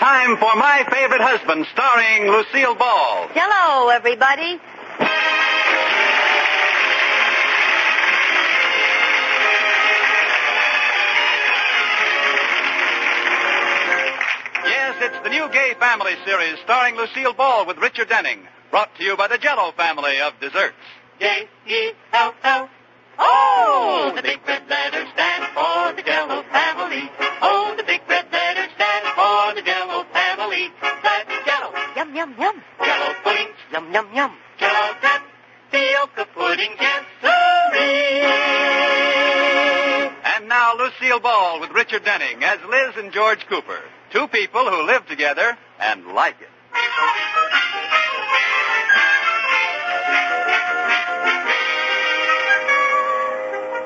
time for My Favorite Husband, starring Lucille Ball. Hello, everybody. Yes, it's the new Gay Family series starring Lucille Ball with Richard Denning. Brought to you by the Jell-O family of desserts. J-E-L-L. Oh, the big red letters stand for the Jell-O family. Oh, the big red letters stand for the Jell-O family. That's Jell-O. Yum, yum, yum. Jell-O puddings. Yum, yum, yum. Jell-O tapioca pudding dancery. And now Lucille Ball with Richard Denning as Liz and George Cooper. Two people who live together and like it.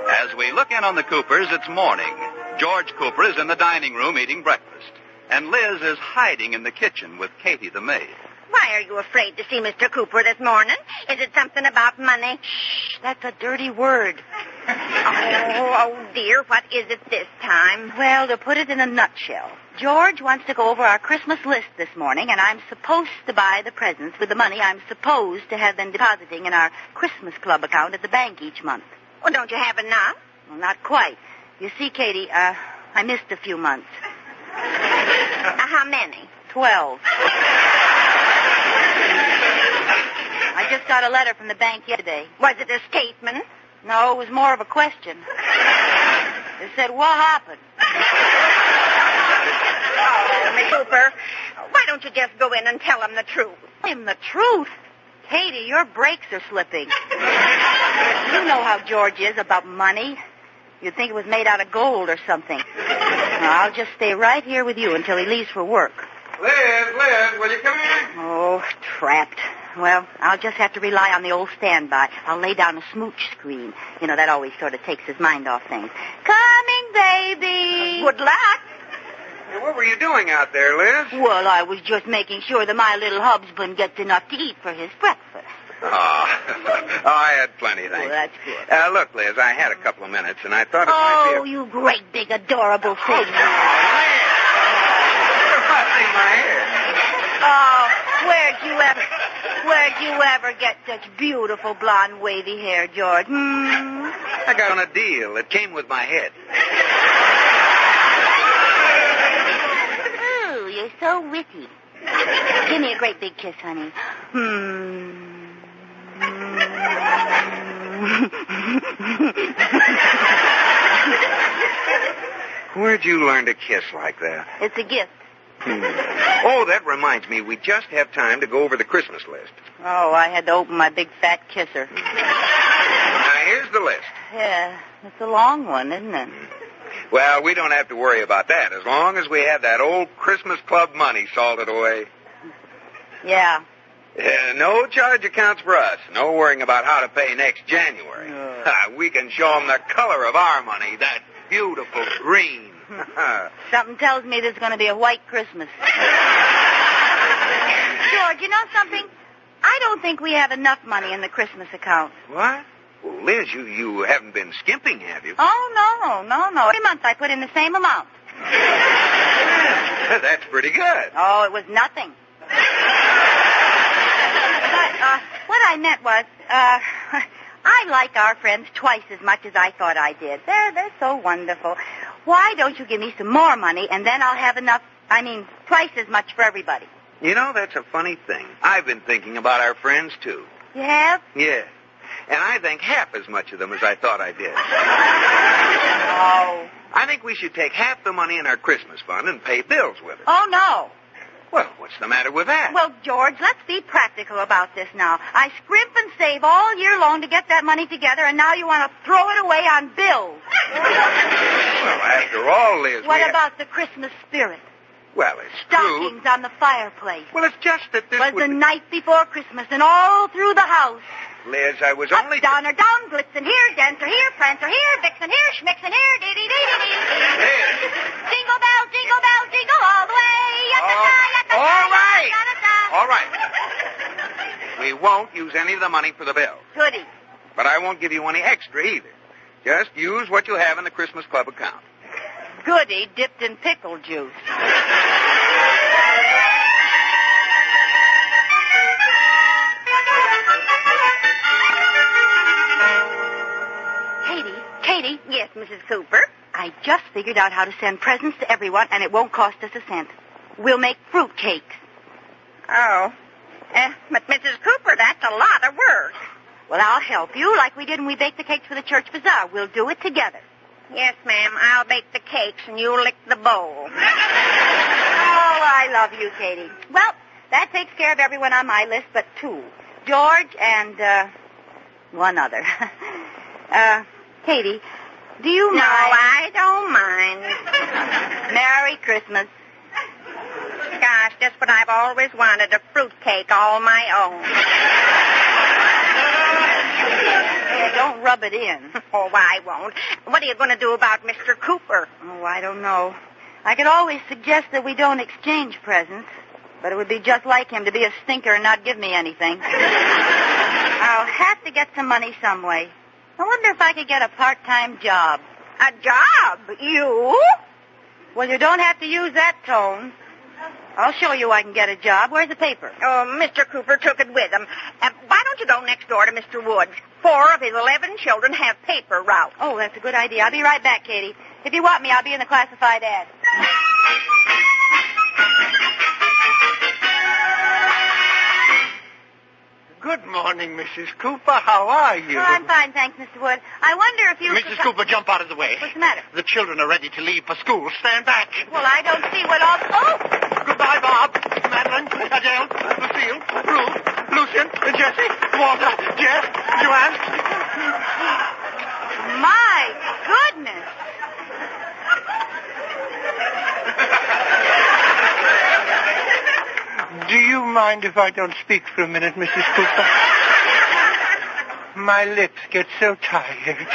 As we look in on the Coopers, it's morning. George Cooper is in the dining room eating breakfast. And Liz is hiding in the kitchen with Katie the maid. Why are you afraid to see Mr. Cooper this morning? Is it something about money? Shh, that's a dirty word. Oh, dear, what is it this time? Well, to put it in a nutshell, George wants to go over our Christmas list this morning, and I'm supposed to buy the presents with the money I'm supposed to have been depositing in our Christmas Club account at the bank each month. Well, don't you have enough? Well, not quite. You see, Katie, I missed a few months. How many? 12. I just got a letter from the bank yesterday. Was it a statement? No, it was more of a question. It said, what happened? Oh, Miss Cooper, why don't you just go in and tell him the truth? Tell him the truth? Katie, your brakes are slipping. You know how George is about money. You'd think it was made out of gold or something. Now, I'll just stay right here with you until he leaves for work. Liz, will you come here? Oh, trapped. Well, I'll just have to rely on the old standby. I'll lay down a smooch screen. You know, that always sort of takes his mind off things. Coming, baby. Good luck. Hey, what were you doing out there, Liz? Well, I was just making sure that my little husband gets enough to eat for his breakfast. Oh, I had plenty, thanks. Well, that's good. Look, Liz, I had a couple of minutes, and I thought it might be Oh, you great, big, adorable thing. Oh, where'd you ever get such beautiful blonde wavy hair, George? I got on a deal. It came with my head. Ooh, you're so witty. Give me a great big kiss, honey. Where'd you learn to kiss like that? It's a gift. Oh, that reminds me. We just have time to go over the Christmas list. Oh, I had to open my big fat kisser. Now, here's the list. Yeah, it's a long one, isn't it? Well, we don't have to worry about that as long as we have that old Christmas Club money salted away. Yeah. No charge accounts for us. No worrying about how to pay next January. We can show them the color of our money, that beautiful green. Something tells me there's going to be a white Christmas. George, you know something? I don't think we have enough money in the Christmas account. What? Well, Liz, you haven't been skimping, have you? Oh, no. Every month I put in the same amount. That's pretty good. Oh, it was nothing. But what I meant was, I like our friends twice as much as I thought I did. They're so wonderful. Why don't you give me some more money, and then I'll have enough, twice as much for everybody. You know, that's a funny thing. I've been thinking about our friends, too. You have? Yeah. And I think half as much of them as I thought I did. Oh. I think we should take half the money in our Christmas fund and pay bills with it. Oh, no. Well, what's the matter with that? Well, George, let's be practical about this now. I scrimp and save all year long to get that money together, and now you want to throw it away on bills. Well, after all, Liz, What about the Christmas spirit? Well, it's Stockings true. on the fireplace. Well, it's just that this It was would... the night before Christmas, and all through the house. Liz, I was Up, only... down, or down, Blitzen here, Dancer here, Prancer here, Vixen here, Schmixen here, dee-dee-dee-dee-dee. Jingle bell, jingle all the way. All right. We won't use any of the money for the bills. Goody. But I won't give you any extra either. Just use what you have in the Christmas Club account. Goody dipped in pickle juice. Mrs. Cooper? I just figured out how to send presents to everyone, and it won't cost us a cent. We'll make fruit cakes. Oh. But Mrs. Cooper, that's a lot of work. Well, I'll help you like we did when we baked the cakes for the church bazaar. We'll do it together. Yes, ma'am. I'll bake the cakes and you lick the bowl. Oh, I love you, Katie. Well, that takes care of everyone on my list but two. George and, one other. Katie, do you mind? No, I don't mind. Merry Christmas. Gosh, just what I've always wanted, a fruit cake all my own. Yeah, don't rub it in. Oh, I won't. What are you going to do about Mr. Cooper? Oh, I don't know. I could always suggest that we don't exchange presents, but it would be just like him to be a stinker and not give me anything. I'll have to get some money some way. I wonder if I could get a part-time job. A job? You? Well, you don't have to use that tone. I'll show you I can get a job. Where's the paper? Oh, Mr. Cooper took it with him. Why don't you go next door to Mr. Woods? 4 of his 11 children have paper routes. Oh, that's a good idea. I'll be right back, Katie. If you want me, I'll be in the classified ad. Good morning, Mrs. Cooper. How are you? Oh, I'm fine, thanks, Mr. Wood. I wonder if you... Mrs. Cooper, jump out of the way. What's the matter? The children are ready to leave for school. Stand back. Well, I don't see what all... Oh! Goodbye, Bob, Madeline, Adele, Lucille, Ruth, Lucian, Jessie, Walter, Jeff, Joanne. My goodness. Do you mind if I don't speak for a minute, Mrs. Cooper? My lips get so tired.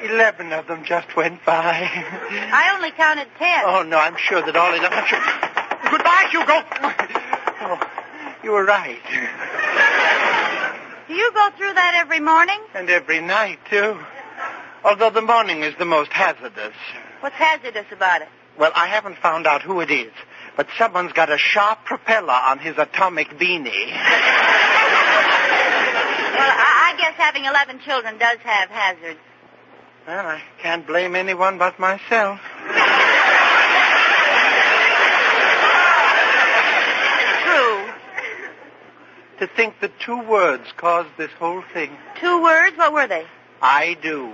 11 of them just went by. I only counted 10. Oh, no, I'm sure that all 11... Goodbye, Hugo. Oh, you were right. Do you go through that every morning? And every night, too. Although the morning is the most hazardous. What's hazardous about it? Well, I haven't found out who it is, but someone's got a sharp propeller on his atomic beanie. Well, I guess having 11 children does have hazards. Well, I can't blame anyone but myself. True. To think that 2 words caused this whole thing. 2 words? What were they? I do.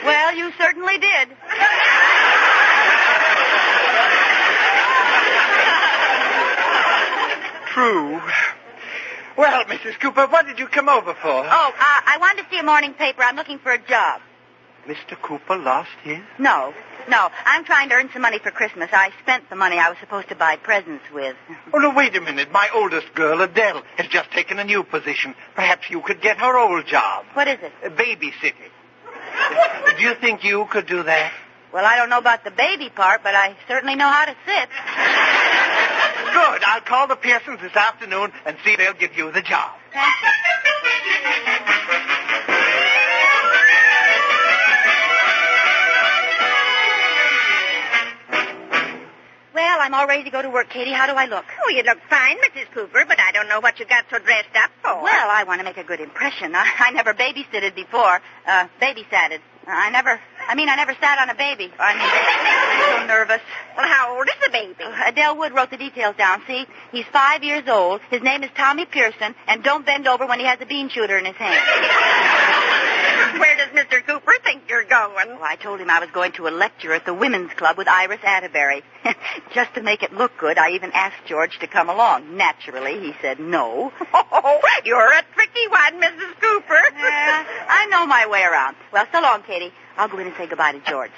Well, you certainly did. True. Well, Mrs. Cooper, what did you come over for? Oh, I wanted to see a morning paper. I'm looking for a job. Mr. Cooper lost his? No. I'm trying to earn some money for Christmas. I spent the money I was supposed to buy presents with. Oh, no, wait a minute. My oldest girl, Adele, has just taken a new position. Perhaps you could get her old job. What is it? Babysitting. Do you think you could do that? Well, I don't know about the baby part, but I certainly know how to sit. Good. I'll call the Pearsons this afternoon and see if they'll give you the job. Thank you. Well, I'm all ready to go to work, Katie. How do I look? Oh, you look fine, Mrs. Cooper, but I don't know what you got so dressed up for. Well, I want to make a good impression. I never babysitted before. Babysatted. I never sat on a baby. I'm so nervous. Well, how old is the baby? Adele Wood wrote the details down, see? He's 5 years old. His name is Tommy Pearson, and don't bend over when he has a bean shooter in his hand. Where does Mr. Cooper think you're going? Well, I told him I was going to a lecture at the Women's Club with Iris Atterbury. Just to make it look good, I even asked George to come along. Naturally, he said no. Oh, you're a tricky one, Mrs. Cooper. I know my way around. Well, so long, Katie. I'll go in and say goodbye to George.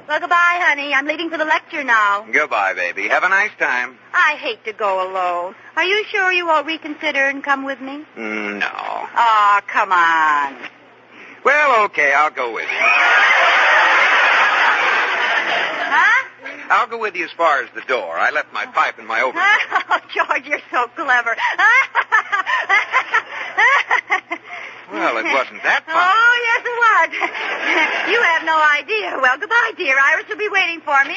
Well, goodbye, honey. I'm leaving for the lecture now. Goodbye, baby. Have a nice time. I hate to go alone. Are you sure you won't reconsider and come with me? No. Oh, come on. Well, okay, I'll go with you. Huh? I'll go with you as far as the door. I left my pipe in my overcoat. Oh, George, you're so clever. Well, it wasn't that fun. Oh, yes, it was. You have no idea. Well, goodbye, dear. Iris will be waiting for me.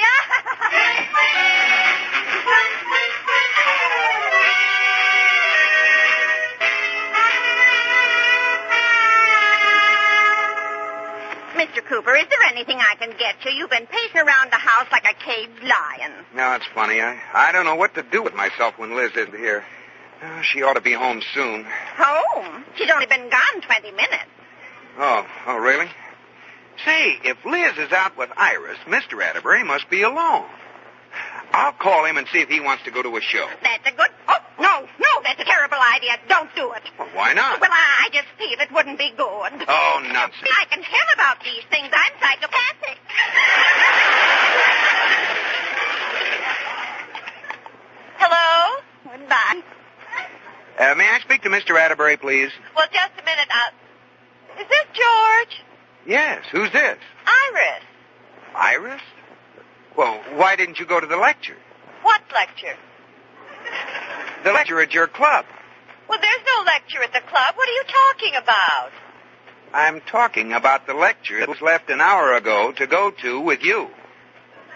Mr. Cooper, is there anything I can get you? You've been pacing around the house like a caged lion. No, it's funny. I don't know what to do with myself when Liz isn't here. She ought to be home soon. Home? She's only been gone 20 minutes. Oh, really? Say, if Liz is out with Iris, Mr. Atterbury must be alone. I'll call him and see if he wants to go to a show. That's a good... Oh, no, that's a terrible idea. Don't do it. Well, why not? Well, I just feel it wouldn't be good. Oh, nonsense. I can tell about these things. I'm psychopathic. Hello? Goodbye. May I speak to Mr. Atterbury, please? Well, just a minute. Is this George? Yes. Who's this? Iris. Iris? Well, why didn't you go to the lecture? What lecture? The lecture at your club. Well, there's no lecture at the club. What are you talking about? I'm talking about the lecture that was left an hour ago to go to with you.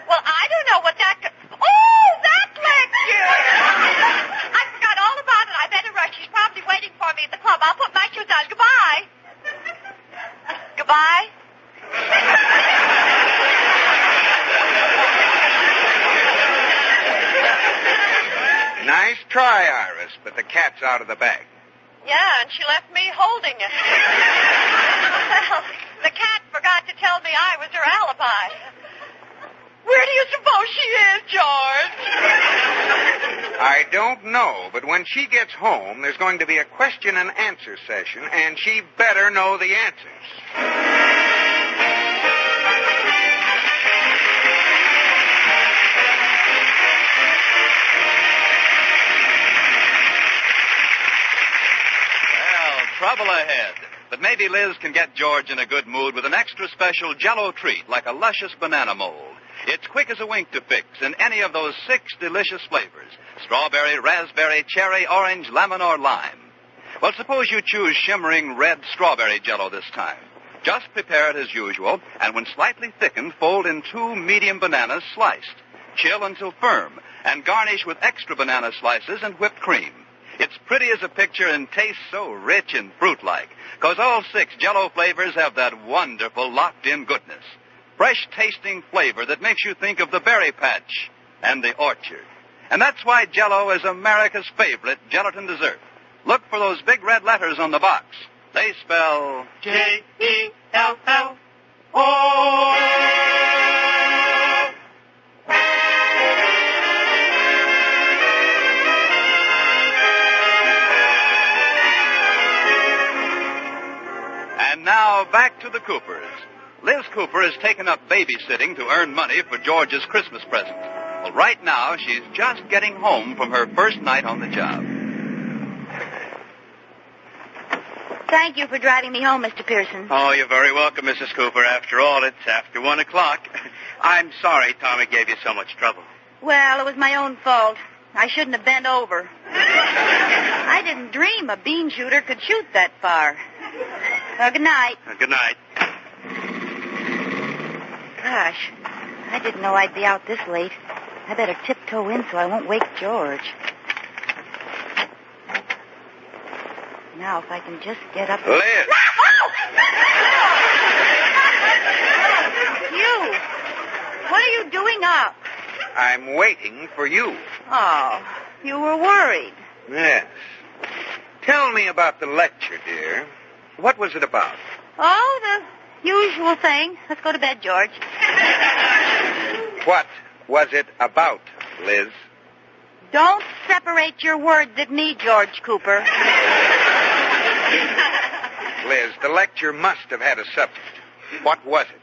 Well, I don't know what that... Oh, that lecture! I forgot all about it. I better rush. She's probably waiting for me at the club. I'll put my shoes on. Goodbye. Goodbye. Nice try, Iris, but the cat's out of the bag. Yeah, and she left me holding it. Well, the cat forgot to tell me I was her alibi. Where do you suppose she is, George? I don't know, but when she gets home, there's going to be a question and answer session, and she better know the answers. Trouble ahead. But maybe Liz can get George in a good mood with an extra special Jell-O treat like a luscious banana mold. It's quick as a wink to fix in any of those 6 delicious flavors: strawberry, raspberry, cherry, orange, lemon, or lime. Well, suppose you choose shimmering red strawberry Jell-O this time. Just prepare it as usual, and when slightly thickened, fold in 2 medium bananas sliced. Chill until firm, and garnish with extra banana slices and whipped cream. It's pretty as a picture and tastes so rich and fruit-like, because all 6 Jell-O flavors have that wonderful locked-in goodness. Fresh-tasting flavor that makes you think of the berry patch and the orchard. And that's why Jell-O is America's favorite gelatin dessert. Look for those big red letters on the box. They spell... Jell-O. And now, back to the Coopers. Liz Cooper has taken up babysitting to earn money for George's Christmas present. Well, right now, she's just getting home from her first night on the job. Thank you for driving me home, Mr. Pearson. Oh, you're very welcome, Mrs. Cooper. After all, it's after 1 o'clock. I'm sorry Tommy gave you so much trouble. Well, it was my own fault. I shouldn't have bent over. I didn't dream a bean shooter could shoot that far. Good night. Good night. Gosh, I didn't know I'd be out this late. I better tiptoe in so I won't wake George. Now, if I can just get up... Liz! You! What are you doing up? I'm waiting for you. Oh, you were worried. Yes. Tell me about the lecture, dear. What was it about? Oh, the usual thing. Let's go to bed, George. What was it about, Liz? Don't separate your words at me, George Cooper. Liz, the lecture must have had a subject. What was it?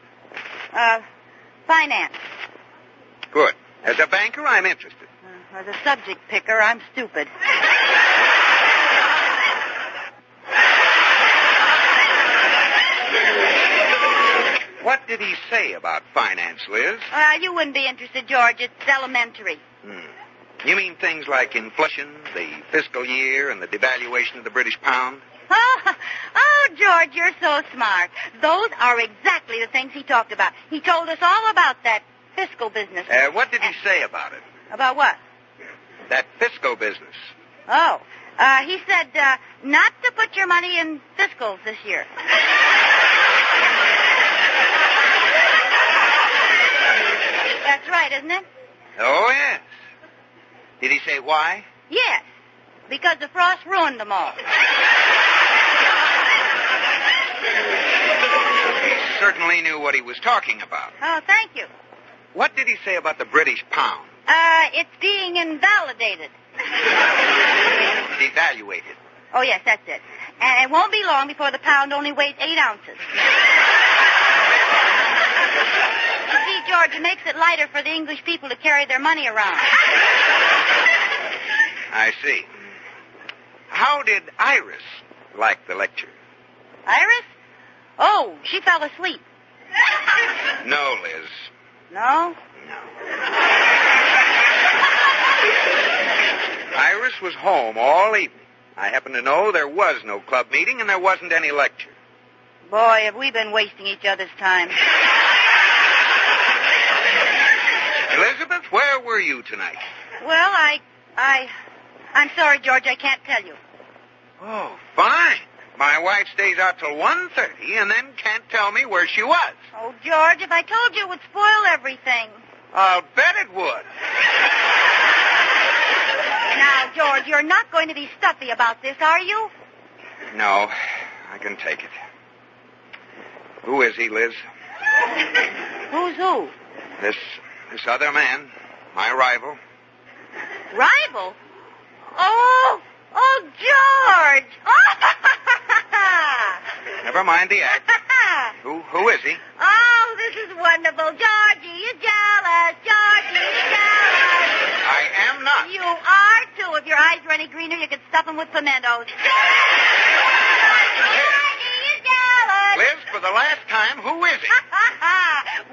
Finance. Good. As a banker, I'm interested. As a subject picker, I'm stupid. What did he say about finance, Liz? You wouldn't be interested, George. It's elementary. You mean things like inflation, the fiscal year, and the devaluation of the British pound? Oh, George, you're so smart. Those are exactly the things he talked about. He told us all about that fiscal business. What did he say about it? About what? That fiscal business. Oh, he said not to put your money in fiscals this year. That's right, isn't it? Oh, yes. Did he say why? Yes. Because the frost ruined them all. He certainly knew what he was talking about. Oh, thank you. What did he say about the British pound? It's being invalidated. Devaluated. Oh, yes, that's it. And it won't be long before the pound only weighs 8 ounces. You see, George, it makes it lighter for the English people to carry their money around. I see. How did Iris like the lecture? Iris? Oh, she fell asleep. No, Liz. No? No. Iris was home all evening. I happen to know there was no club meeting and there wasn't any lecture. Boy, have we been wasting each other's time. Elizabeth, where were you tonight? Well, I'm sorry, George, I can't tell you. Oh, fine. My wife stays out till 1:30 and then can't tell me where she was. Oh, George, if I told you, it would spoil everything. I'll bet it would. Now, George, you're not going to be stuffy about this, are you? No, I can take it. Who is he, Liz? Who's who? This other man, my rival. Rival? Oh, George! Never mind the act. Who is he? Oh, this is wonderful. Georgie, you're jealous. Georgie, you're jealous. I am not. You are, too. If your eyes were any greener, you could stuff them with pimentos. Georgie, you're jealous. Liz, for the last time, who is he?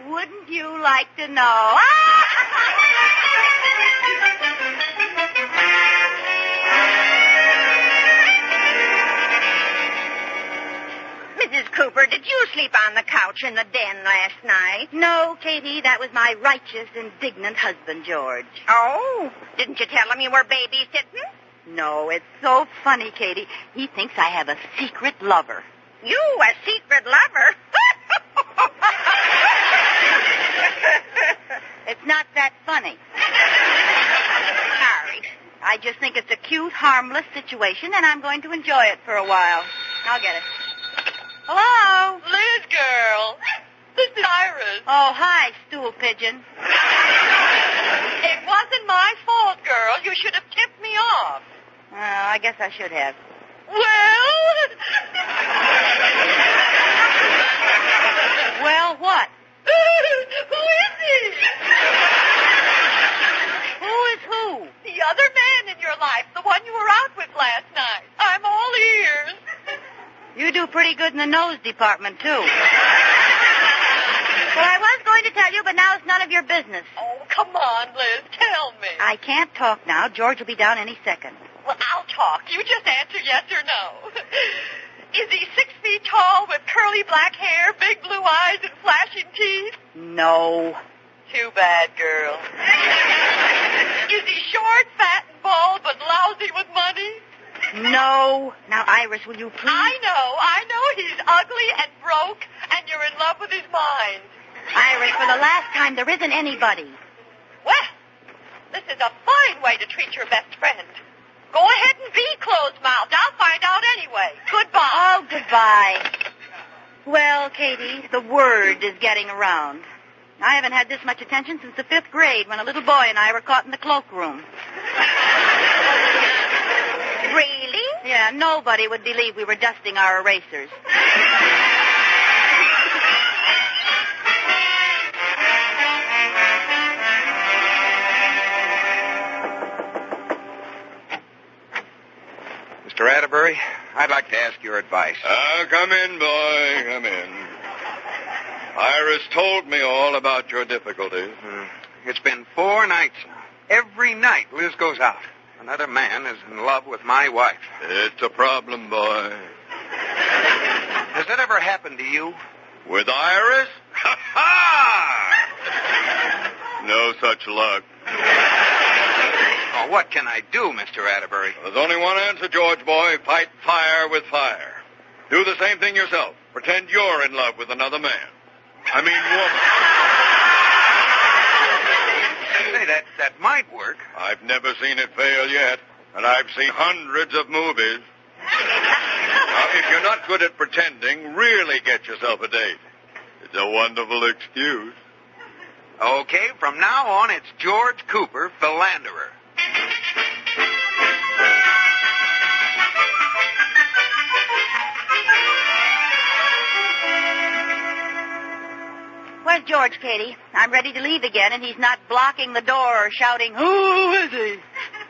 Wouldn't you like to know? Mrs. Cooper, did you sleep on the couch in the den last night? No, Katie, that was my righteous, indignant husband, George. Oh, didn't you tell him you were babysitting? No, it's so funny, Katie. He thinks I have a secret lover. You, a secret lover? It's not that funny. Sorry. I just think it's a cute, harmless situation, and I'm going to enjoy it for a while. I'll get it. Hello? Liz, girl. This is Iris. Oh, hi, stool pigeon. It wasn't my fault, girl. You should have tipped me off. Well, I guess I should have. Well? Well, what? Who is he? Who is who? The other man in your life, the one you were out with last night. I'm all ears. You do pretty good in the nose department, too. Well, I was going to tell you, but now it's none of your business. Oh, come on, Liz. Tell me. I can't talk now. George will be down any second. Well, I'll talk. You just answer yes or no. Is he 6 feet tall with curly black hair, big blue eyes, and flashing teeth? No. Too bad, girl. Is he short, fat, and bald, but lousy with money? No. Now, Iris, will you please? I know he's ugly and broke, and you're in love with his mind. Iris, for the last time, there isn't anybody. Well, this is a fine way to treat your best friend. Go ahead and be closed-mouthed. I'll find out anyway. Goodbye. Oh, goodbye. Well, Katie, the word is getting around. I haven't had this much attention since the 5th grade when a little boy and I were caught in the cloakroom. Really? Yeah, nobody would believe we were dusting our erasers. Mr. Atterbury, I'd like to ask your advice. Come in, boy. Come in. Iris told me all about your difficulties. It's been 4 nights now. Every night Liz goes out. Another man is in love with my wife. It's a problem, boy. Has that ever happened to you? With Iris? Ha-ha! No such luck. Oh, what can I do, Mr. Atterbury? There's only one answer, George boy. Fight fire with fire. Do the same thing yourself. Pretend you're in love with another man. I mean woman. that might work. I've never seen it fail yet, and I've seen hundreds of movies. Now, if you're not good at pretending, really get yourself a date. It's a wonderful excuse. Okay, from now on, it's George Cooper, philanderer. Where's George, Katie? I'm ready to leave again, and he's not blocking the door or shouting, "Who is he?"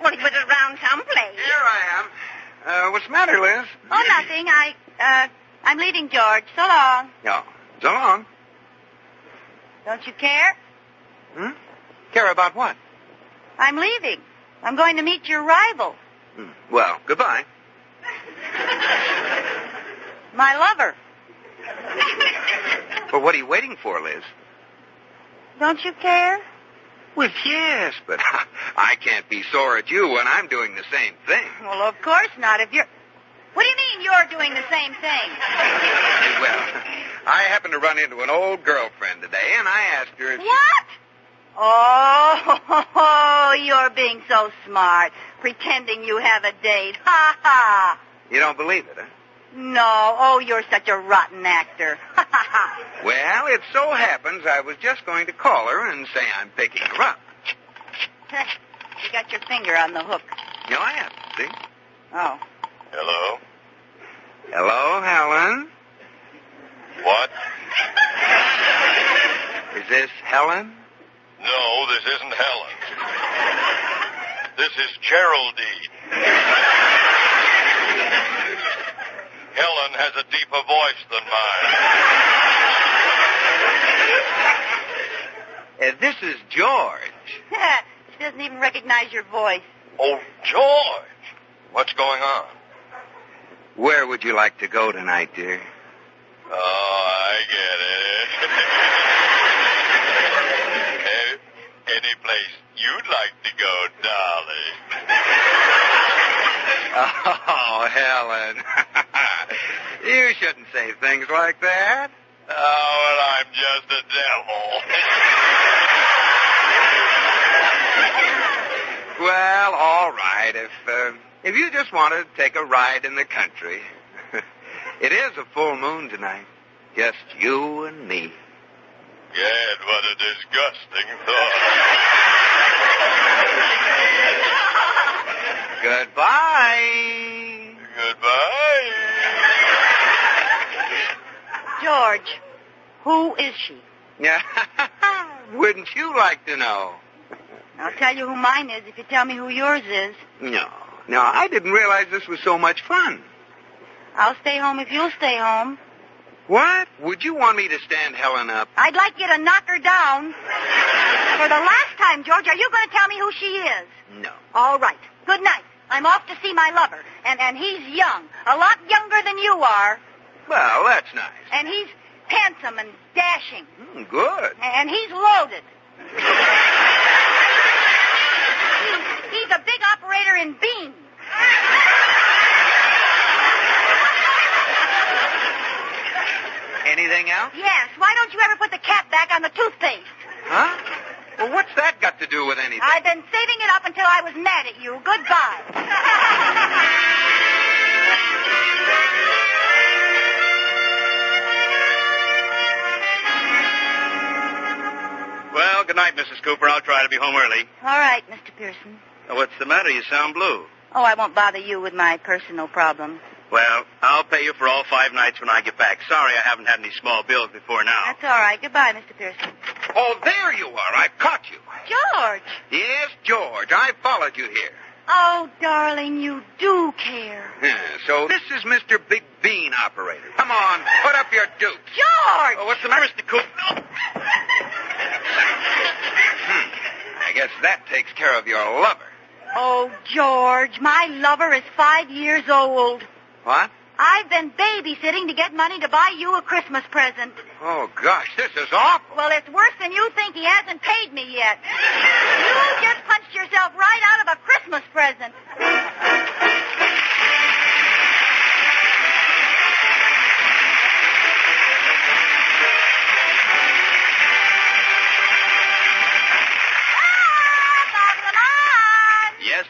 Well, he was around someplace. Here I am. What's the matter, Liz? Oh, nothing. I'm leaving, George. So long. No. So long. Don't you care? Care about what? I'm leaving. I'm going to meet your rival. Well, goodbye. My lover. Well, what are you waiting for, Liz? Don't you care? Well, yes, but I can't be sore at you when I'm doing the same thing. Well, of course not. If you're... What do you mean you're doing the same thing? Well, I happened to run into an old girlfriend today, and I asked her if What? Oh, you're being so smart, pretending you have a date. Ha ha. You don't believe it, huh? No. Oh, you're such a rotten actor. Ha ha ha. Well, it so happens I was just going to call her and say I'm picking her up. You got your finger on the hook. No, I haven't, see? Oh. Hello? Hello, Helen? What? Is this Helen? No, this isn't Helen. This is Geraldine. Helen has a deeper voice than mine. This is George. She doesn't even recognize your voice. Oh, George. What's going on? Where would you like to go tonight, dear? Oh, I get it. Any place you'd like to go, darling. Oh, Helen. You shouldn't say things like that. Oh, well, I'm just a devil. Well, all right. If you just want to take a ride in the country. It is a full moon tonight. Just you and me. Gad, what a disgusting thought. Goodbye. Goodbye. George, who is she? Yeah. Wouldn't you like to know? I'll tell you who mine is if you tell me who yours is. No, I didn't realize this was so much fun. I'll stay home if you'll stay home. What? Would you want me to stand Helen up? I'd like you to knock her down. For the last time, George, are you going to tell me who she is? No. All right. Good night. I'm off to see my lover. And he's young. A lot younger than you are. Well, that's nice. And he's handsome and dashing. Good. And he's loaded. He's a big operator in beans. Anything else? Yes. Why don't you ever put the cap back on the toothpaste? Huh? Well, what's that got to do with anything? I've been saving it up until I was mad at you. Goodbye. Well, good night, Mrs. Cooper. I'll try to be home early. All right, Mr. Pearson. What's the matter? You sound blue. Oh, I won't bother you with my personal problems. Well, I'll pay you for all 5 nights when I get back. Sorry I haven't had any small bills before now. That's all right. Goodbye, Mr. Pearson. Oh, there you are. I've caught you. George. Yes, George. I followed you here. Oh, darling, you do care. Yeah, so this is Mr. Big Bean Operator. Come on, put up your dukes. George! Oh, what's the matter, Mr. Cooper? No. I guess that takes care of your lover. Oh, George, my lover is 5 years old. What? I've been babysitting to get money to buy you a Christmas present. Oh, gosh, this is awful. Well, it's worse than you think. He hasn't paid me yet. You just punched yourself right out of a Christmas present.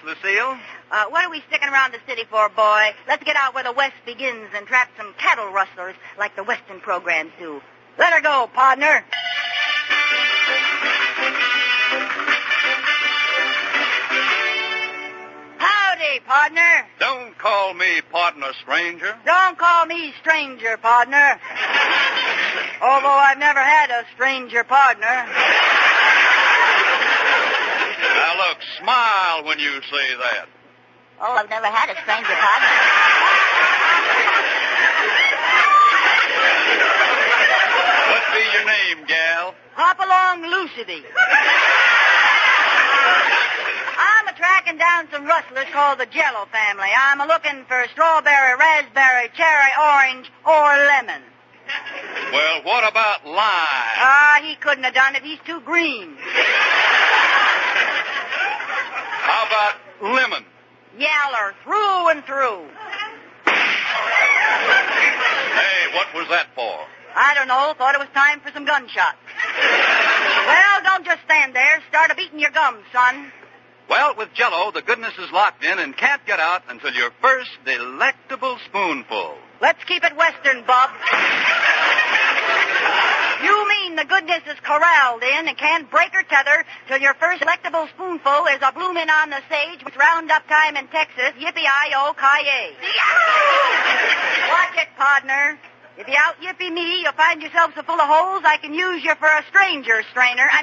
Lucille? What are we sticking around the city for, boy? Let's get out where the West begins and trap some cattle rustlers like the Western programs do. Let her go, partner. Howdy, partner. Don't call me partner, stranger. Don't call me stranger, partner. Although I've never had a stranger partner. Now, look, smile when you say that. Oh, I've never had a stranger partner. What be your name, gal? Hop along, Lucidity. I'm a-tracking down some rustlers called the Jello family. I'm a-looking for strawberry, raspberry, cherry, orange, or lemon. Well, what about lime? He couldn't have done it. He's too green. How about lemon? Yaller, through and through. Hey, what was that for? I don't know. Thought it was time for some gunshots. Well, don't just stand there. Start a-beating your gums, son. Well, with Jell-O, the goodness is locked in and can't get out until your first delectable spoonful. Let's keep it Western, Bub. You mean the goodness is corralled in and can't break or tether till your first delectable spoonful is a bloomin' on the sage with roundup time in Texas. Yippee-I-O-ki-yay. Watch it, partner. If you out-yippee me, you'll find yourself so full of holes I can use you for a strainer. Yeah,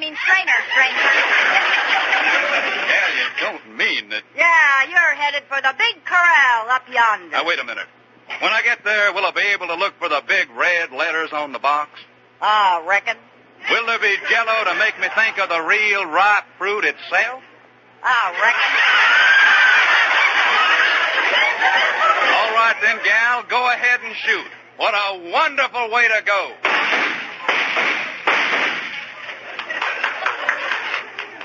you don't mean that. Yeah, you're headed for the big corral up yonder. Now, wait a minute. When I get there, will I be able to look for the big red letters on the box? I reckon. Will there be Jell-O to make me think of the real ripe fruit itself? I reckon. All right then, gal, go ahead and shoot. What a wonderful way to go.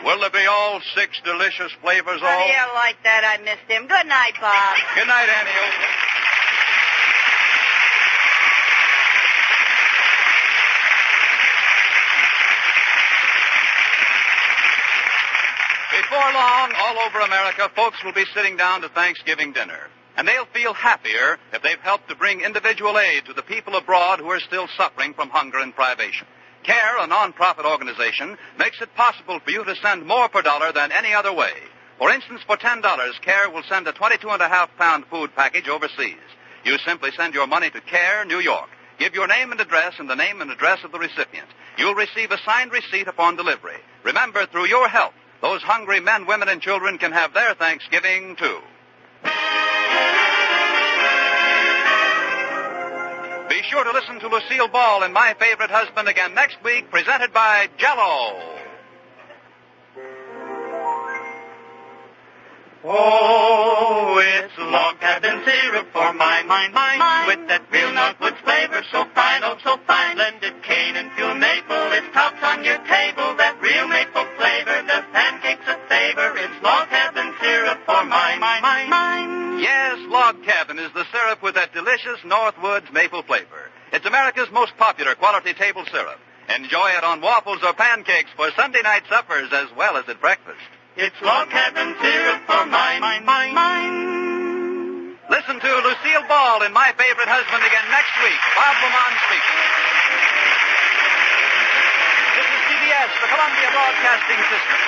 Will there be all 6 delicious flavors How all? do you like that? I missed him. Good night, Bob. Good night, Annie. Before long, all over America, folks will be sitting down to Thanksgiving dinner. And they'll feel happier if they've helped to bring individual aid to the people abroad who are still suffering from hunger and privation. CARE, a non-profit organization, makes it possible for you to send more per dollar than any other way. For instance, for $10, CARE will send a 22.5-pound food package overseas. You simply send your money to CARE, New York. Give your name and address and the name and address of the recipient. You'll receive a signed receipt upon delivery. Remember, through your help, those hungry men, women, and children can have their Thanksgiving, too. Be sure to listen to Lucille Ball and My Favorite Husband again next week, presented by Jell-O. Oh, it's log cabin syrup for my mind, with that real Northwoods flavor, so fine, oh so fine. Blended cane and pure maple, it's tops on your table. That real maple flavor, the pancakes a favor. It's log cabin syrup for my mind. Yes, Log Cabin is the syrup with that delicious Northwoods maple flavor. It's America's most popular quality table syrup. Enjoy it on waffles or pancakes for Sunday night suppers as well as at breakfast. It's log cabin syrup for my mind. Listen to Lucille Ball and My Favorite Husband again next week. Bob Lamont speaking. This is CBS, the Columbia Broadcasting System.